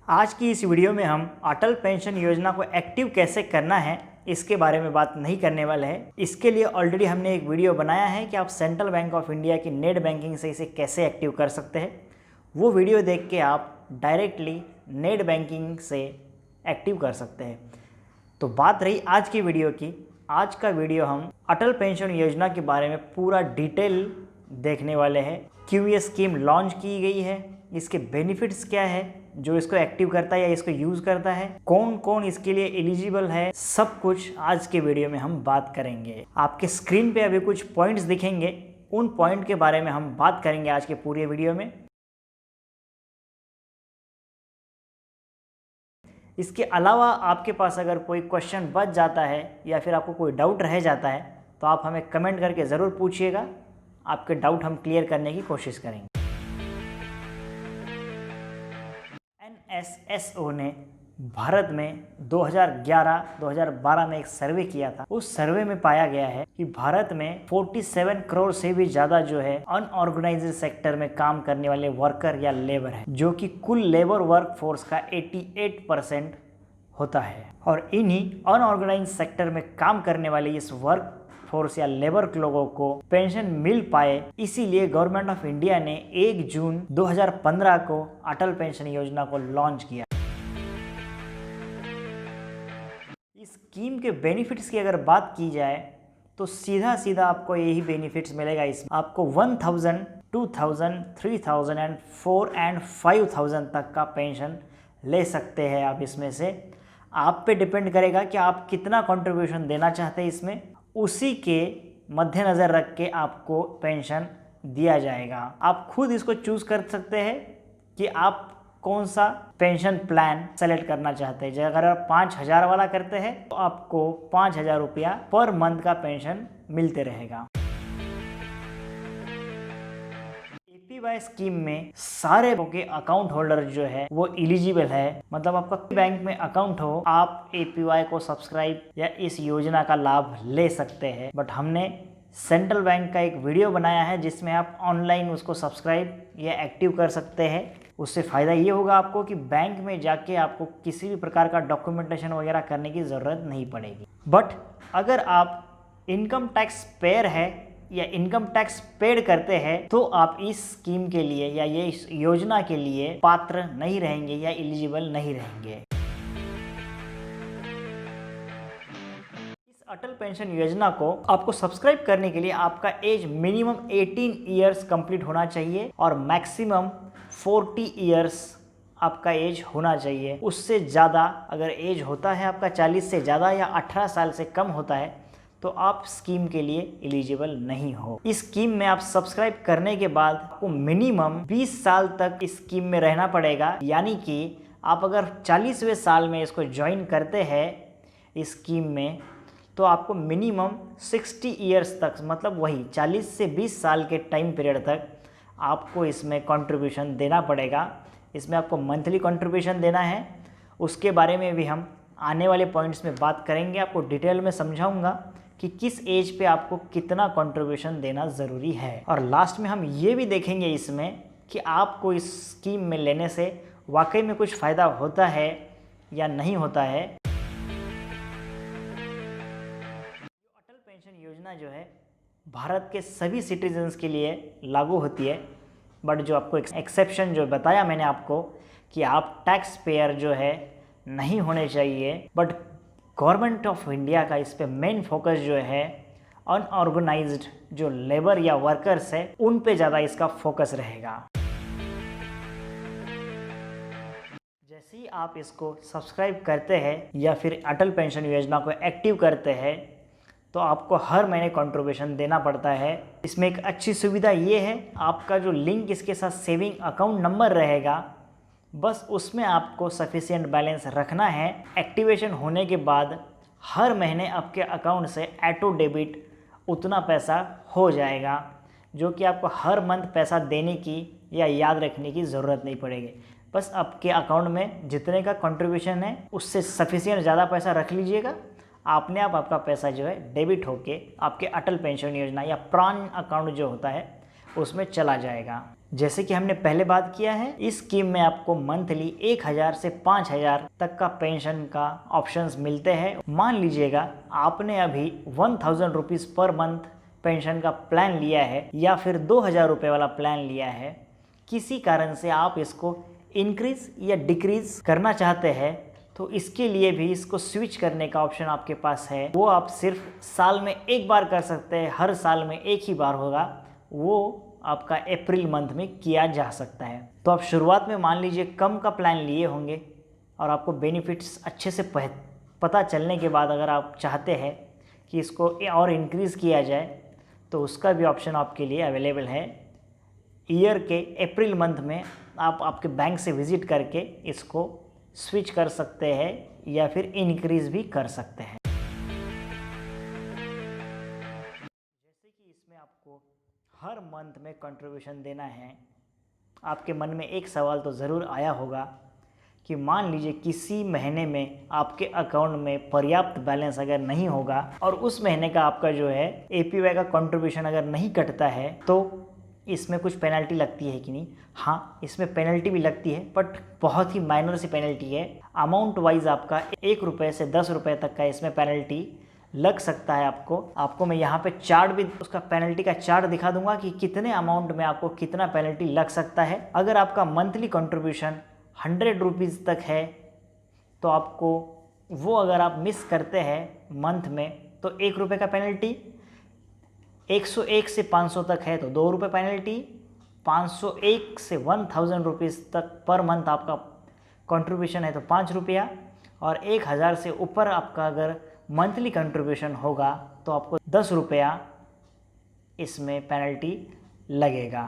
आज की इस वीडियो में हम अटल पेंशन योजना को एक्टिव कैसे करना है इसके बारे में बात नहीं करने वाले हैं। इसके लिए ऑलरेडी हमने एक वीडियो बनाया है कि आप सेंट्रल बैंक ऑफ इंडिया की नेट बैंकिंग से इसे कैसे एक्टिव कर सकते हैं। वो वीडियो देख के आप डायरेक्टली नेट बैंकिंग से एक्टिव कर सकते हैं। तो बात रही आज की वीडियो की, आज का वीडियो हम अटल पेंशन योजना के बारे में पूरा डिटेल देखने वाले हैं। क्यों ये स्कीम लॉन्च की गई है, इसके बेनिफिट्स क्या है जो इसको एक्टिव करता है या इसको यूज़ करता है, कौन कौन इसके लिए एलिजिबल है, सब कुछ आज के वीडियो में हम बात करेंगे। आपके स्क्रीन पे अभी कुछ पॉइंट्स दिखेंगे, उन पॉइंट के बारे में हम बात करेंगे आज के पूरे वीडियो में। इसके अलावा आपके पास अगर कोई क्वेश्चन बच जाता है या फिर आपको कोई डाउट रह जाता है तो आप हमें कमेंट करके ज़रूर पूछिएगा, आपके डाउट हम क्लियर करने की कोशिश करेंगे। NSSO ने भारत में 2011-2012 में एक सर्वे किया था। उस सर्वे में पाया गया है कि भारत में 47 करोड़ से भी ज़्यादा जो है अनऑर्गेनाइज्ड सेक्टर में काम करने वाले वर्कर या लेबर है, जो कि कुल लेबर वर्क फोर्स का 88% होता है। और इन्हीं अनऑर्गेनाइज्ड सेक्टर में काम करने वाले इस वर्क फोर्स या लेबर लोगों को पेंशन मिल पाए, इसीलिए गवर्नमेंट ऑफ इंडिया ने 1 जून 2015 को अटल पेंशन योजना को लॉन्च किया। इस स्कीम के बेनिफिट्स की अगर बात की जाए तो सीधा सीधा आपको यही बेनिफिट्स मिलेगा। इसमें आपको 1000, 2000, 3000 एंड 4 and 5000 तक का पेंशन ले सकते हैं आप। इसमें से आप पे डिपेंड करेगा कि आप कितना कंट्रीब्यूशन देना चाहते हैं। इसमें उसी के मद्देनज़र रख के आपको पेंशन दिया जाएगा। आप खुद इसको चूज़ कर सकते हैं कि आप कौन सा पेंशन प्लान सेलेक्ट करना चाहते हैं। अगर आप 5000 वाला करते हैं तो आपको 5000 रुपया पर मंथ का पेंशन मिलते रहेगा। APY स्कीम में सारे के अकाउंट होल्डर जो है वो एलिजिबल है। मतलब आपका बैंक में अकाउंट हो, आप APY को सब्सक्राइब या इस योजना का लाभ ले सकते हैं। बट हमने सेंट्रल बैंक का एक वीडियो बनाया है जिसमें आप ऑनलाइन उसको सब्सक्राइब या एक्टिव कर सकते हैं। उससे फ़ायदा ये होगा आपको कि बैंक में जाके आपको किसी भी प्रकार का डॉक्यूमेंटेशन वगैरह करने की ज़रूरत नहीं पड़ेगी। बट अगर आप इनकम टैक्स पेयर है या इनकम टैक्स पेड करते हैं तो आप इस स्कीम के लिए या ये इस योजना के लिए पात्र नहीं रहेंगे या एलिजिबल नहीं रहेंगे। इस अटल पेंशन योजना को आपको सब्सक्राइब करने के लिए आपका एज मिनिमम 18 ईयर्स कंप्लीट होना चाहिए और मैक्सिमम 40 ईयर्स आपका एज होना चाहिए। उससे ज़्यादा अगर एज होता है आपका 40 से ज़्यादा या 18 साल से कम होता है तो आप स्कीम के लिए एलिजिबल नहीं हो। इस स्कीम में आप सब्सक्राइब करने के बाद आपको मिनिमम 20 साल तक इस स्कीम में रहना पड़ेगा। यानी कि आप अगर 40वें साल में इसको ज्वाइन करते हैं इस स्कीम में तो आपको मिनिमम 60 ईयर्स तक, मतलब वही 40 से 20 साल के टाइम पीरियड तक आपको इसमें कंट्रीब्यूशन देना पड़ेगा। इसमें आपको मंथली कंट्रीब्यूशन देना है। उसके बारे में भी हम आने वाले पॉइंट्स में बात करेंगे। आपको डिटेल में समझाऊंगा कि किस एज पे आपको कितना कंट्रीब्यूशन देना ज़रूरी है। और लास्ट में हम ये भी देखेंगे इसमें कि आपको इस स्कीम में लेने से वाकई में कुछ फ़ायदा होता है या नहीं होता है। अटल पेंशन योजना जो है भारत के सभी सिटीजन्स के लिए लागू होती है। बट जो आपको एक्सेप्शन जो बताया मैंने आपको कि आप टैक्स पेयर जो है नहीं होने चाहिए, बट गवर्नमेंट ऑफ इंडिया का इस पे मेन फोकस जो है अनऑर्गेनाइज्ड जो लेबर या वर्कर्स है उन पे ज़्यादा इसका फोकस रहेगा। जैसे ही आप इसको सब्सक्राइब करते हैं या फिर अटल पेंशन योजना को एक्टिव करते हैं तो आपको हर महीने कंट्रीब्यूशन देना पड़ता है। इसमें एक अच्छी सुविधा ये है, आपका जो लिंक इसके साथ सेविंग अकाउंट नंबर रहेगा, बस उसमें आपको सफिशिएंट बैलेंस रखना है। एक्टिवेशन होने के बाद हर महीने आपके अकाउंट से ऑटो डेबिट उतना पैसा हो जाएगा, जो कि आपको हर मंथ पैसा देने की या याद रखने की ज़रूरत नहीं पड़ेगी। बस आपके अकाउंट में जितने का कंट्रीब्यूशन है उससे सफिशिएंट ज़्यादा पैसा रख लीजिएगा, आपने आपका पैसा जो है डेबिट होके आपके अटल पेंशन योजना या प्राण अकाउंट जो होता है उसमें चला जाएगा। जैसे कि हमने पहले बात किया है, इस स्कीम में आपको मंथली 1000 से 5000 तक का पेंशन का ऑप्शंस मिलते हैं। मान लीजिएगा आपने अभी 1000 रुपीज़ पर मंथ पेंशन का प्लान लिया है या फिर 2000 रुपये वाला प्लान लिया है, किसी कारण से आप इसको इंक्रीज़ या डिक्रीज़ करना चाहते हैं, तो इसके लिए भी इसको स्विच करने का ऑप्शन आपके पास है। वो आप सिर्फ साल में एक बार कर सकते हैं, हर साल में एक ही बार होगा, वो आपका अप्रैल मंथ में किया जा सकता है। तो आप शुरुआत में मान लीजिए कम का प्लान लिए होंगे और आपको बेनिफिट्स अच्छे से पता चलने के बाद अगर आप चाहते हैं कि इसको और इंक्रीज़ किया जाए, तो उसका भी ऑप्शन आपके लिए अवेलेबल है। ईयर के अप्रैल मंथ में आप आपके बैंक से विज़िट करके इसको स्विच कर सकते हैं या फिर इंक्रीज़ भी कर सकते हैं। जैसे कि इसमें आपको हर मंथ में कंट्रीब्यूशन देना है। आपके मन में एक सवाल तो ज़रूर आया होगा कि मान लीजिए किसी महीने में आपके अकाउंट में पर्याप्त बैलेंस अगर नहीं होगा और उस महीने का आपका जो है APY का कंट्रीब्यूशन अगर नहीं कटता है, तो इसमें कुछ पेनल्टी लगती है कि नहीं। हाँ, इसमें पेनल्टी भी लगती है, बट बहुत ही माइनर सी पेनल्टी है। अमाउंट वाइज आपका 1 रुपये से 10 रुपये तक का इसमें पेनल्टी लग सकता है। आपको मैं यहाँ पे चार्ट भी, उसका पेनल्टी का चार्ट दिखा दूंगा कि कितने अमाउंट में आपको कितना पेनल्टी लग सकता है। अगर आपका मंथली कंट्रीब्यूशन 100 रुपीज़ तक है, तो आपको वो अगर आप मिस करते हैं मंथ में, तो 1 रुपये का पेनल्टी। 101 से 500 तक है तो 2 रुपये पेनल्टी। 501 से 1000 रुपीज़ तक पर मंथ आपका कंट्रीब्यूशन है तो 5 रुपया, और 1000 से ऊपर आपका अगर मंथली कंट्रीब्यूशन होगा तो आपको 10 रुपया इसमें पेनल्टी लगेगा।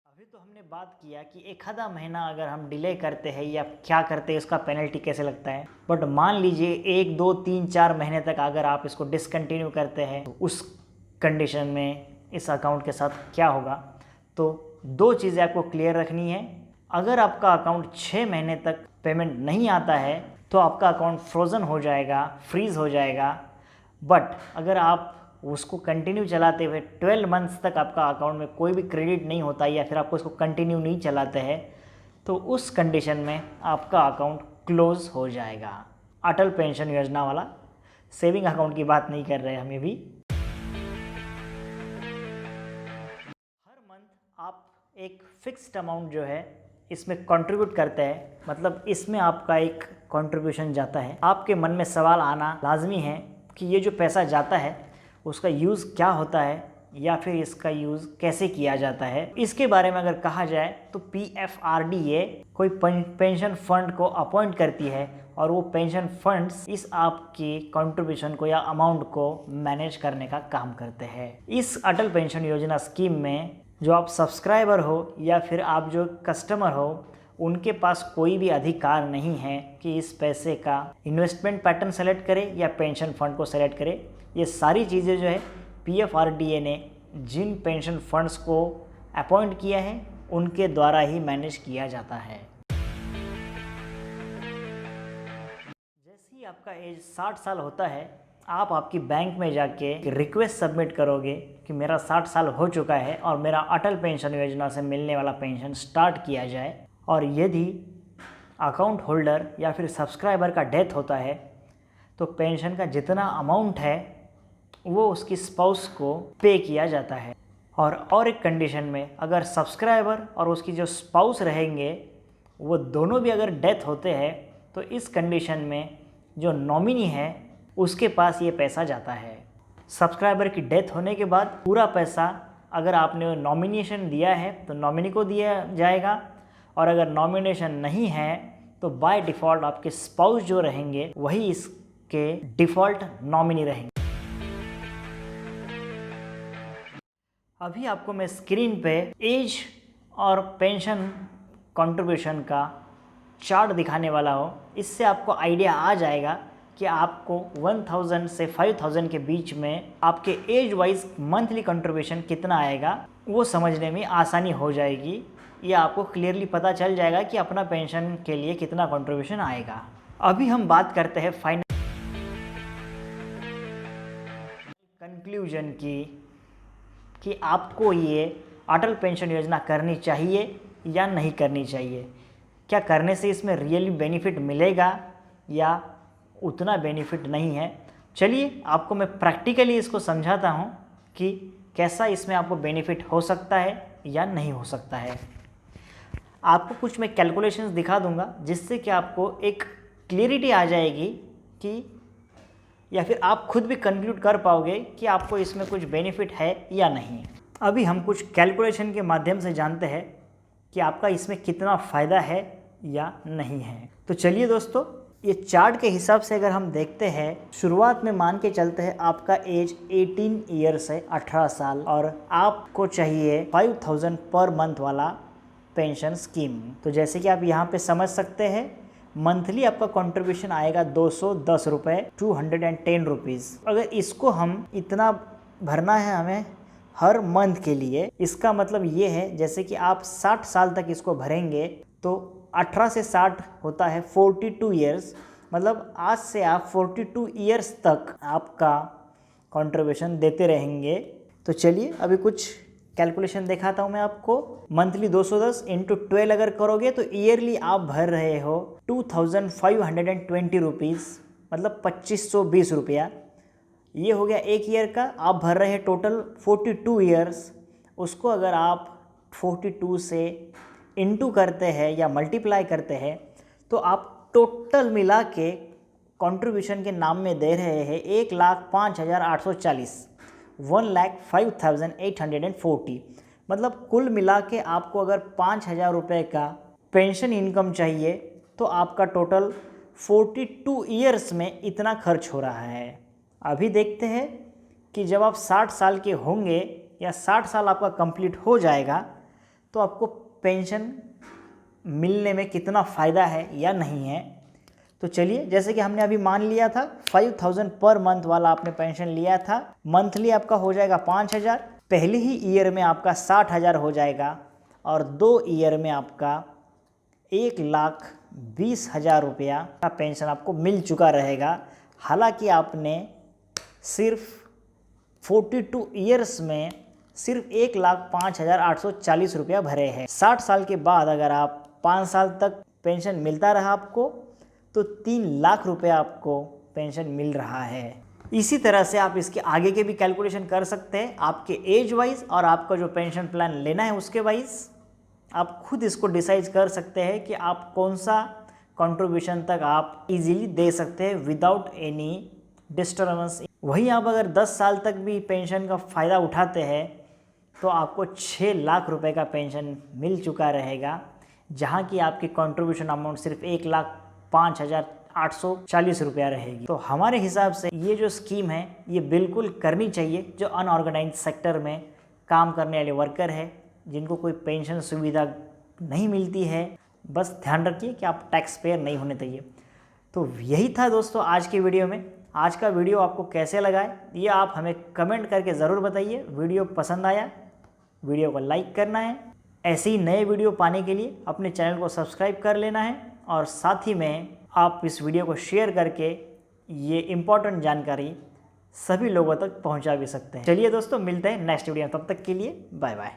अभी तो हमने बात किया कि एक आधा महीना अगर हम डिले करते हैं या क्या करते हैं, इसका पेनल्टी कैसे लगता है। बट मान लीजिए 1, 2, 3, 4 महीने तक अगर आप इसको डिसकंटिन्यू करते हैं, तो उस कंडीशन में इस अकाउंट के साथ क्या होगा। तो 2 चीज़ें आपको क्लियर रखनी है। अगर आपका अकाउंट 6 महीने तक पेमेंट नहीं आता है तो आपका अकाउंट फ्रोज़न हो जाएगा, फ्रीज़ हो जाएगा। बट अगर आप उसको कंटिन्यू चलाते हुए 12 मंथ्स तक आपका अकाउंट में कोई भी क्रेडिट नहीं होता या फिर आपको इसको कंटिन्यू नहीं चलाते हैं, तो उस कंडीशन में आपका अकाउंट क्लोज़ हो जाएगा। अटल पेंशन योजना वाला सेविंग अकाउंट की बात नहीं कर रहे हम। ये भी हर मंथ आप एक फिक्स्ड अमाउंट जो है इसमें कंट्रीब्यूट करते हैं, मतलब इसमें आपका एक कंट्रीब्यूशन जाता है। आपके मन में सवाल आना लाजमी है कि ये जो पैसा जाता है उसका यूज़ क्या होता है या फिर इसका यूज़ कैसे किया जाता है। इसके बारे में अगर कहा जाए तो PFRDA कोई पेंशन फंड को अपॉइंट करती है और वो पेंशन फंड्स इस आपकी कंट्रीब्यूशन को या अमाउंट को मैनेज करने का काम करते हैं। इस अटल पेंशन योजना स्कीम में जो आप सब्सक्राइबर हो या फिर आप जो कस्टमर हो, उनके पास कोई भी अधिकार नहीं है कि इस पैसे का इन्वेस्टमेंट पैटर्न सेलेक्ट करे या पेंशन फंड को सेलेक्ट करे। ये सारी चीज़ें जो है PFRDA ने जिन पेंशन फंड्स को अपॉइंट किया है उनके द्वारा ही मैनेज किया जाता है। जैसे ही आपका एज 60 साल होता है, आप आपकी बैंक में जाके रिक्वेस्ट सबमिट करोगे कि मेरा 60 साल हो चुका है और मेरा अटल पेंशन योजना से मिलने वाला पेंशन स्टार्ट किया जाए। और यदि अकाउंट होल्डर या फिर सब्सक्राइबर का डेथ होता है तो पेंशन का जितना अमाउंट है वो उसकी स्पाउस को पे किया जाता है। और एक कंडीशन में अगर सब्सक्राइबर और उसकी जो स्पाउस रहेंगे वो दोनों भी अगर डेथ होते हैं तो इस कंडीशन में जो नॉमिनी है उसके पास ये पैसा जाता है। सब्सक्राइबर की डेथ होने के बाद पूरा पैसा अगर आपने नॉमिनेशन दिया है तो नॉमिनी को दिया जाएगा, और अगर नॉमिनेशन नहीं है तो बाय डिफ़ॉल्ट आपके स्पाउस जो रहेंगे वही इसके डिफ़ॉल्ट नॉमिनी रहेंगे। अभी आपको मैं स्क्रीन पे एज और पेंशन कंट्रीब्यूशन का चार्ट दिखाने वाला हूँ। इससे आपको आइडिया आ जाएगा कि आपको 1000 से 5000 के बीच में आपके एज वाइज मंथली कंट्रीब्यूशन कितना आएगा, वो समझने में आसानी हो जाएगी। या आपको क्लियरली पता चल जाएगा कि अपना पेंशन के लिए कितना कंट्रीब्यूशन आएगा। अभी हम बात करते हैं फाइनल कंक्लूजन की कि आपको ये अटल पेंशन योजना करनी चाहिए या नहीं करनी चाहिए, क्या करने से इसमें रियली बेनिफिट मिलेगा या उतना बेनिफिट नहीं है। चलिए आपको मैं प्रैक्टिकली इसको समझाता हूँ कि कैसा इसमें आपको बेनिफिट हो सकता है या नहीं हो सकता है। आपको कुछ मैं कैलकुलेशंस दिखा दूंगा जिससे कि आपको एक क्लियरिटी आ जाएगी कि या फिर आप खुद भी कंक्लूड कर पाओगे कि आपको इसमें कुछ बेनिफिट है या नहीं। अभी हम कुछ कैलकुलेशन के माध्यम से जानते हैं कि आपका इसमें कितना फ़ायदा है या नहीं है। तो चलिए दोस्तों, ये चार्ट के हिसाब से अगर हम देखते हैं, शुरुआत में मान के चलते हैं आपका एज 18 ईयर्स है, 18 साल, और आपको चाहिए 5000 पर मंथ वाला पेंशन स्कीम। तो जैसे कि आप यहाँ पे समझ सकते हैं, मंथली आपका कंट्रीब्यूशन आएगा 210 रुपये, 210 रुपीज़। अगर इसको हम इतना भरना है हमें हर मंथ के लिए, इसका मतलब ये है जैसे कि आप 60 साल तक इसको भरेंगे तो 18 से 60 होता है 42 ईयर्स, मतलब आज से आप 42 ईयर्स तक आपका कंट्रीब्यूशन देते रहेंगे। तो चलिए अभी कुछ कैलकुलेशन दिखाता हूँ मैं आपको। मंथली 210 इंटू 12 अगर करोगे तो ईयरली आप भर रहे हो 2520 रुपीज़, मतलब 2520 रुपया। ये हो गया एक ईयर का। आप भर रहे हैं टोटल 42 ईयर्स। उसको अगर आप 42 से इंटू करते हैं या मल्टीप्लाई करते हैं तो आप टोटल मिला के कंट्रीब्यूशन के नाम में दे रहे हैं 1,05,840, 1,05,840। मतलब कुल मिला के आपको अगर 5,000 रुपये का पेंशन इनकम चाहिए तो आपका टोटल 42 ईयर्स में इतना खर्च हो रहा है। अभी देखते हैं कि जब आप 60 साल के होंगे या 60 साल आपका कंप्लीट हो जाएगा तो आपको पेंशन मिलने में कितना फ़ायदा है या नहीं है। तो चलिए, जैसे कि हमने अभी मान लिया था 5000 पर मंथ वाला आपने पेंशन लिया था, मंथली आपका हो जाएगा 5000, पहले ही ईयर में आपका 60,000 हो जाएगा और 2 ईयर में आपका 1,20,000 रुपया का पेंशन आपको मिल चुका रहेगा। हालांकि आपने सिर्फ 42 ईयर्स में सिर्फ 1,05,840 रुपया भरे हैं। 60 साल के बाद अगर आप 5 साल तक पेंशन मिलता रहा आपको तो 3 लाख रुपया आपको पेंशन मिल रहा है। इसी तरह से आप इसके आगे के भी कैलकुलेशन कर सकते हैं, आपके एज वाइज और आपका जो पेंशन प्लान लेना है उसके वाइज आप खुद इसको डिसाइड कर सकते हैं कि आप कौन सा कंट्रीब्यूशन तक आप इजीली दे सकते हैं विदाउट एनी डिस्टर्बेंस। वहीं आप अगर 10 साल तक भी पेंशन का फ़ायदा उठाते हैं तो आपको 6 लाख रुपए का पेंशन मिल चुका रहेगा, जहां की आपकी कंट्रीब्यूशन अमाउंट सिर्फ 1,05,840 रुपया रहेगी। तो हमारे हिसाब से ये जो स्कीम है ये बिल्कुल करनी चाहिए जो अनऑर्गेनाइज सेक्टर में काम करने वाले वर्कर है, जिनको कोई पेंशन सुविधा नहीं मिलती है। बस ध्यान रखिए कि आप टैक्स पेयर नहीं होने चाहिए। तो यही था दोस्तों आज की वीडियो में। आज का वीडियो आपको कैसे लगा है ये आप हमें कमेंट करके ज़रूर बताइए। वीडियो पसंद आया वीडियो को लाइक करना है। ऐसे ही नए वीडियो पाने के लिए अपने चैनल को सब्सक्राइब कर लेना है और साथ ही में आप इस वीडियो को शेयर करके ये इम्पोर्टेंट जानकारी सभी लोगों तक पहुंचा भी सकते हैं। चलिए दोस्तों, मिलते हैं नेक्स्ट वीडियो में, तब तक के लिए बाय बाय।